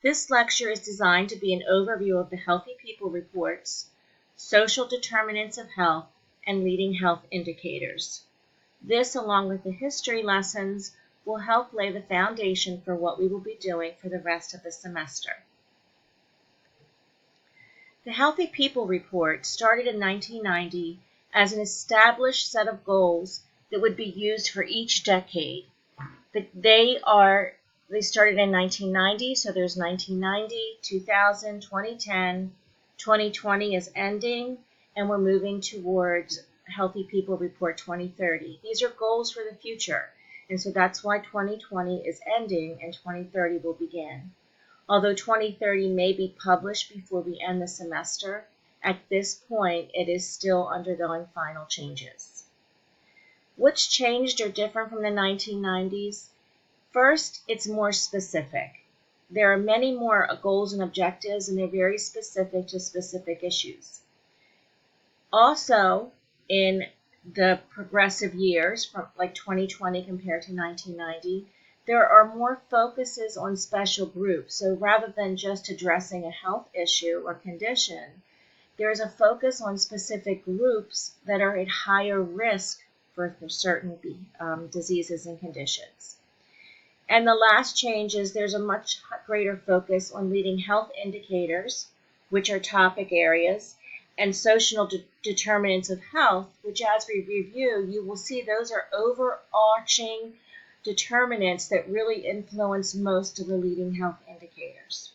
This lecture is designed to be an overview of the Healthy People Reports, social determinants of health, and leading health indicators. This, along with the history lessons, will help lay the foundation for what we will be doing for the rest of the semester. The Healthy People Report started in 1990 as an established set of goals that would be used for each decade. They started in 1990, so there's 1990, 2000, 2010, 2020 is ending, and we're moving towards Healthy People Report 2030. These are goals for the future, and so that's why 2020 is ending and 2030 will begin. Although 2030 may be published before we end the semester, at this point it is still undergoing final changes. What's changed or different from the 1990s? First, it's more specific. There are many more goals and objectives, and they're very specific to specific issues. Also, in the progressive years, from like 2020 compared to 1990, there are more focuses on special groups. So rather than just addressing a health issue or condition, there is a focus on specific groups that are at higher risk for certain diseases and conditions. And the last change is there's a much greater focus on leading health indicators, which are topic areas, and social determinants of health, which as we review, you will see those are overarching determinants that really influence most of the leading health indicators.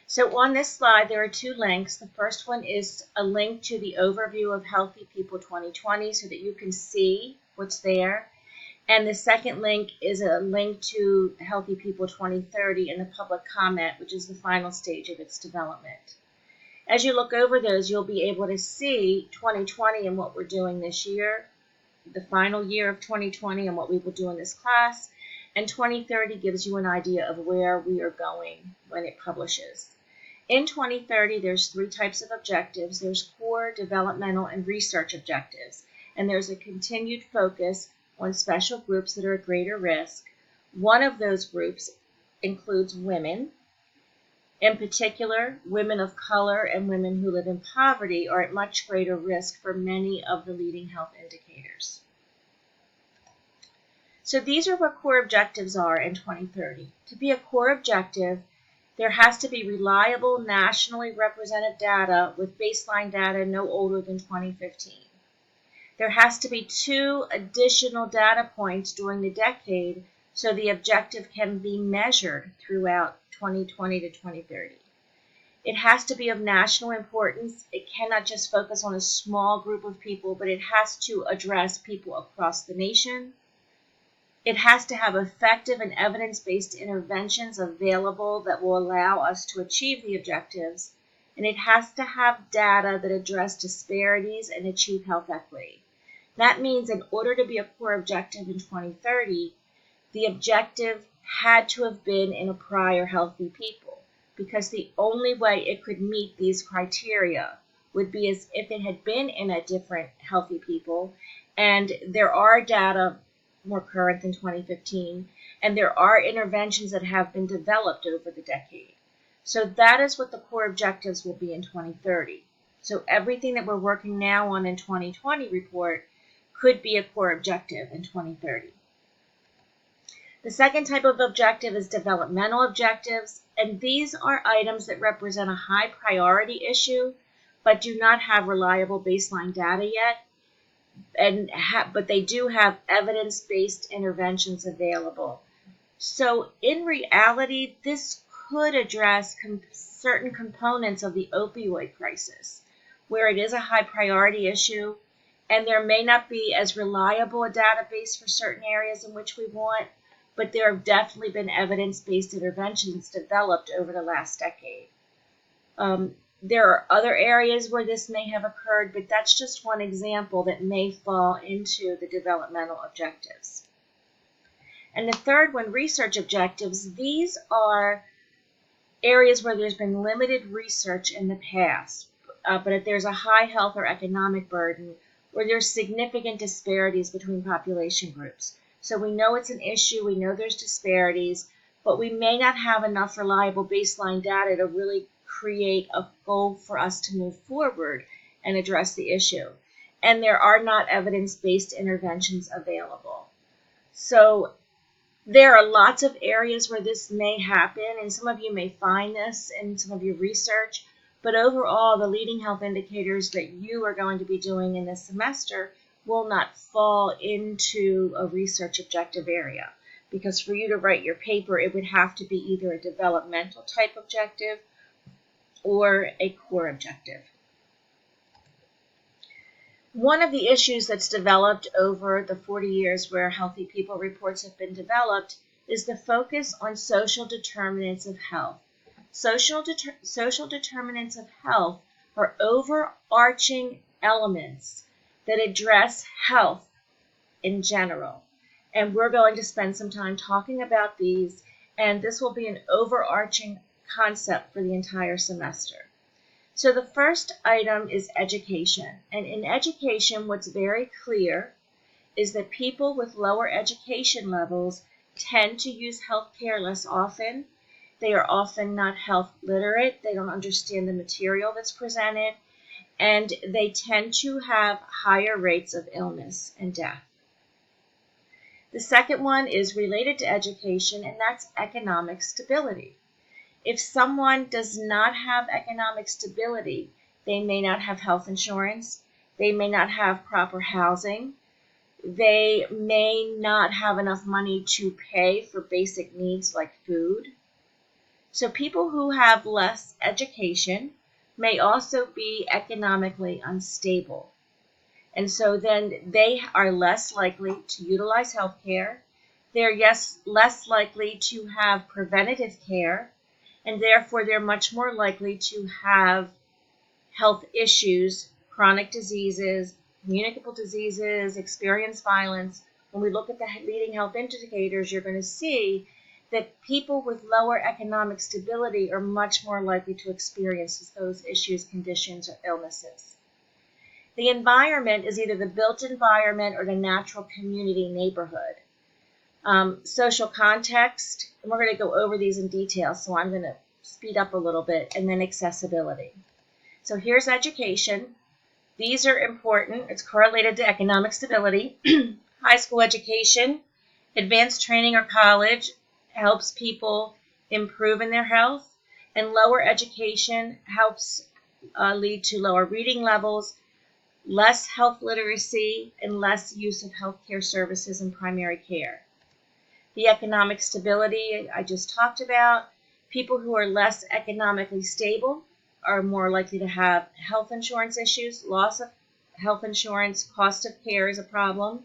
So on this slide, there are two links. The first one is a link to the overview of Healthy People 2020 so that you can see what's there. And the second link is a link to Healthy People 2030 in the public comment, which is the final stage of its development. As you look over those, you'll be able to see 2020 and what we're doing this year, the final year of 2020 and what we will do in this class, and 2030 gives you an idea of where we are going when it publishes. In 2030, there's three types of objectives. There's core, developmental, and research objectives, and there's a continued focus on special groups that are at greater risk. One of those groups includes women. In particular, women of color and women who live in poverty are at much greater risk for many of the leading health indicators. So these are what core objectives are in 2030. To be a core objective, there has to be reliable, nationally represented data with baseline data no older than 2015. There has to be 2 additional data points during the decade so the objective can be measured throughout 2020 to 2030. It has to be of national importance. It cannot just focus on a small group of people, but it has to address people across the nation. It has to have effective and evidence-based interventions available that will allow us to achieve the objectives. And it has to have data that address disparities and achieve health equity. That means in order to be a core objective in 2030, the objective had to have been in a prior Healthy People, because the only way it could meet these criteria would be as if it had been in a different Healthy People, and there are data more current than 2015, and there are interventions that have been developed over the decade. So that is what the core objectives will be in 2030. So everything that we're working now on in 2020 report could be a core objective in 2030. The second type of objective is developmental objectives, and these are items that represent a high priority issue but do not have reliable baseline data yet, but they do have evidence-based interventions available. So in reality, this could address certain components of the opioid crisis, where it is a high priority issue, and there may not be as reliable a database for certain areas in which we want, but there have definitely been evidence-based interventions developed over the last decade. There are other areas where this may have occurred, but that's just one example that may fall into the developmental objectives. And the third one, research objectives, these are areas where there's been limited research in the past, but if there's a high health or economic burden, or there's significant disparities between population groups. So we know it's an issue, we know there's disparities, but we may not have enough reliable baseline data to really create a goal for us to move forward and address the issue. And there are not evidence-based interventions available. So there are lots of areas where this may happen, and some of you may find this in some of your research, but overall, the leading health indicators that you are going to be doing in this semester will not fall into a research objective area, because for you to write your paper, it would have to be either a developmental type objective or a core objective. One of the issues that's developed over the 40 years where Healthy People reports have been developed is the focus on social determinants of health. Social determinants of health are overarching elements that address health in general. And we're going to spend some time talking about these, and this will be an overarching concept for the entire semester. So the first item is education. And in education, what's very clear is that people with lower education levels tend to use healthcare less often. They are often not health literate. They don't understand the material that's presented. And they tend to have higher rates of illness and death. The second one is related to education, and that's economic stability. If someone does not have economic stability, they may not have health insurance, they may not have proper housing, they may not have enough money to pay for basic needs like food. So people who have less education may also be economically unstable. And so then they are less likely to utilize health care. They're less likely to have preventative care, and therefore they're much more likely to have health issues, chronic diseases, communicable diseases, experience violence. When we look at the leading health indicators, you're going to see that people with lower economic stability are much more likely to experience those issues, conditions, or illnesses. The environment is either the built environment or the natural community neighborhood. Social context, and we're going to go over these in detail, so I'm going to speed up a little bit, and then accessibility. So here's education. These are important. It's correlated to economic stability. High school education, advanced training or college helps people improve in their health, and lower education helps lead to lower reading levels, less health literacy, and less use of healthcare services and primary care. The economic stability I just talked about. People who are less economically stable are more likely to have health insurance issues. Loss of health insurance, cost of care is a problem.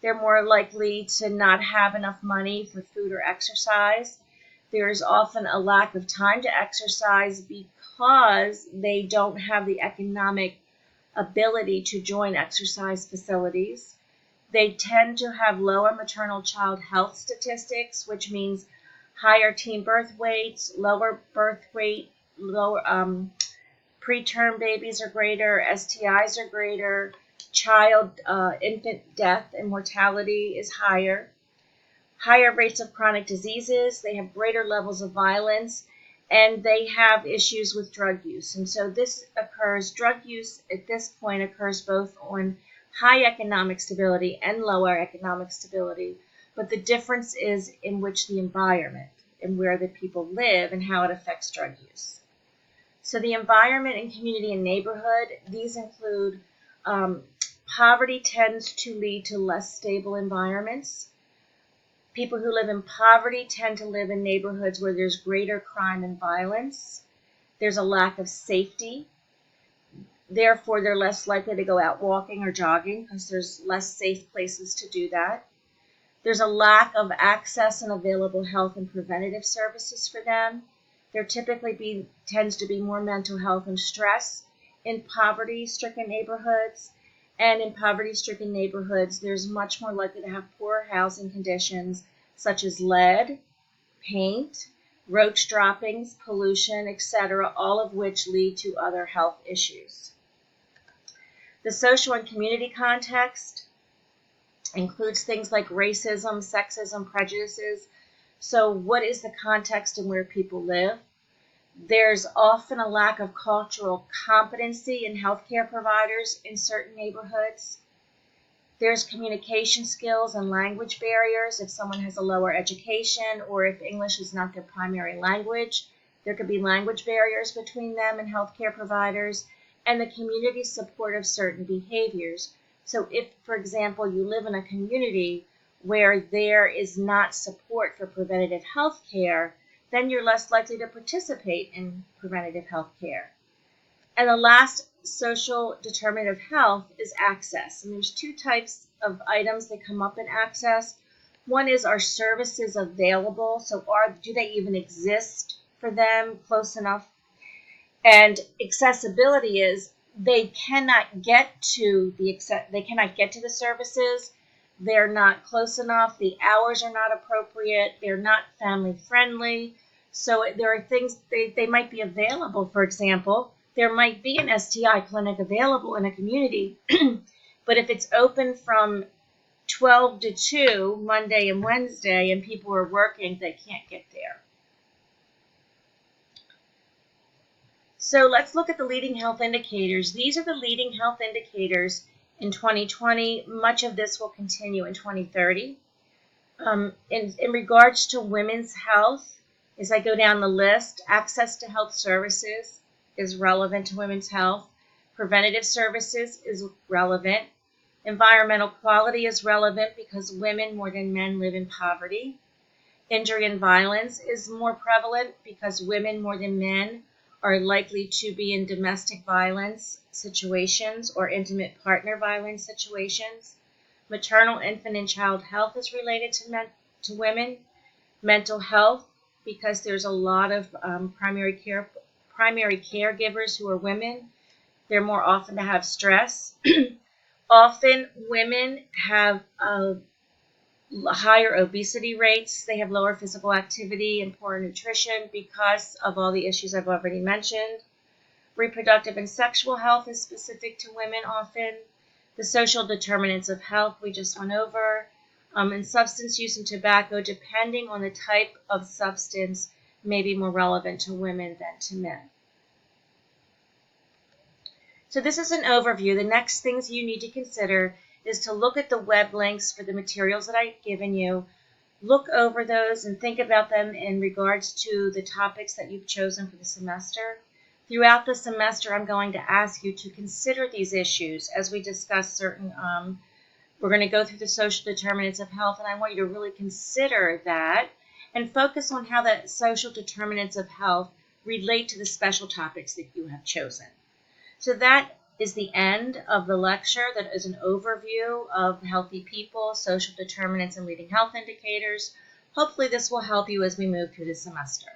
They're more likely to not have enough money for food or exercise. There is often a lack of time to exercise because they don't have the economic ability to join exercise facilities. They tend to have lower maternal child health statistics, which means higher teen birth weights, lower birth weight, lower preterm babies are greater, STIs are greater, infant death and mortality is higher. Higher rates of chronic diseases, they have greater levels of violence, and they have issues with drug use. And so drug use at this point occurs both on high economic stability and lower economic stability, but the difference is in which the environment and where the people live and how it affects drug use. So the environment and community and neighborhood, these include poverty tends to lead to less stable environments. People who live in poverty tend to live in neighborhoods where there's greater crime and violence. There's a lack of safety. Therefore, they're less likely to go out walking or jogging because there's less safe places to do that. There's a lack of access and available health and preventative services for them. There typically tends to be more mental health and stress in poverty-stricken neighborhoods. And in poverty-stricken neighborhoods, there's much more likely to have poor housing conditions such as lead, paint, roach droppings, pollution, etc., all of which lead to other health issues. The social and community context includes things like racism, sexism, prejudices, So what is the context and where people live? There's often a lack of cultural competency in healthcare providers in certain neighborhoods. There's communication skills and language barriers. If someone has a lower education or if English is not their primary language, there could be language barriers between them and healthcare providers, and the community support of certain behaviors. So if, for example, you live in a community where there is not support for preventative health care, then you're less likely to participate in preventative health care. And the last social determinant of health is access. And there's two types of items that come up in access. One is, are services available? So do they even exist for them close enough? And accessibility is, they cannot get to the services. They're not close enough. The hours are not appropriate. They're not family friendly. So there are things, they might be available. For example, there might be an STI clinic available in a community, but if it's open from 12 to 2, Monday and Wednesday, and people are working, they can't get there. So let's look at the leading health indicators. These are the leading health indicators in 2020. Much of this will continue in 2030. In regards to women's health, as I go down the list, access to health services is relevant to women's health. Preventative services is relevant. Environmental quality is relevant because women more than men live in poverty. Injury and violence is more prevalent because women more than men are likely to be in domestic violence situations or intimate partner violence situations. Maternal, infant, and child health is related to women. Mental health, because there's a lot of primary caregivers who are women. They're more often to have stress. Often women have higher obesity rates. They have lower physical activity and poor nutrition because of all the issues I've already mentioned. Reproductive and sexual health is specific to women often. The social determinants of health we just went over. And substance use and tobacco, depending on the type of substance, may be more relevant to women than to men. So this is an overview. The next things you need to consider is to look at the web links for the materials that I've given you. Look over those and think about them in regards to the topics that you've chosen for the semester. Throughout the semester, I'm going to ask you to consider these issues as we discuss certain, we're going to go through the social determinants of health, and I want you to really consider that and focus on how the social determinants of health relate to the special topics that you have chosen. So that is the end of the lecture. That is an overview of healthy people, social determinants, and leading health indicators. Hopefully this will help you as we move through the semester.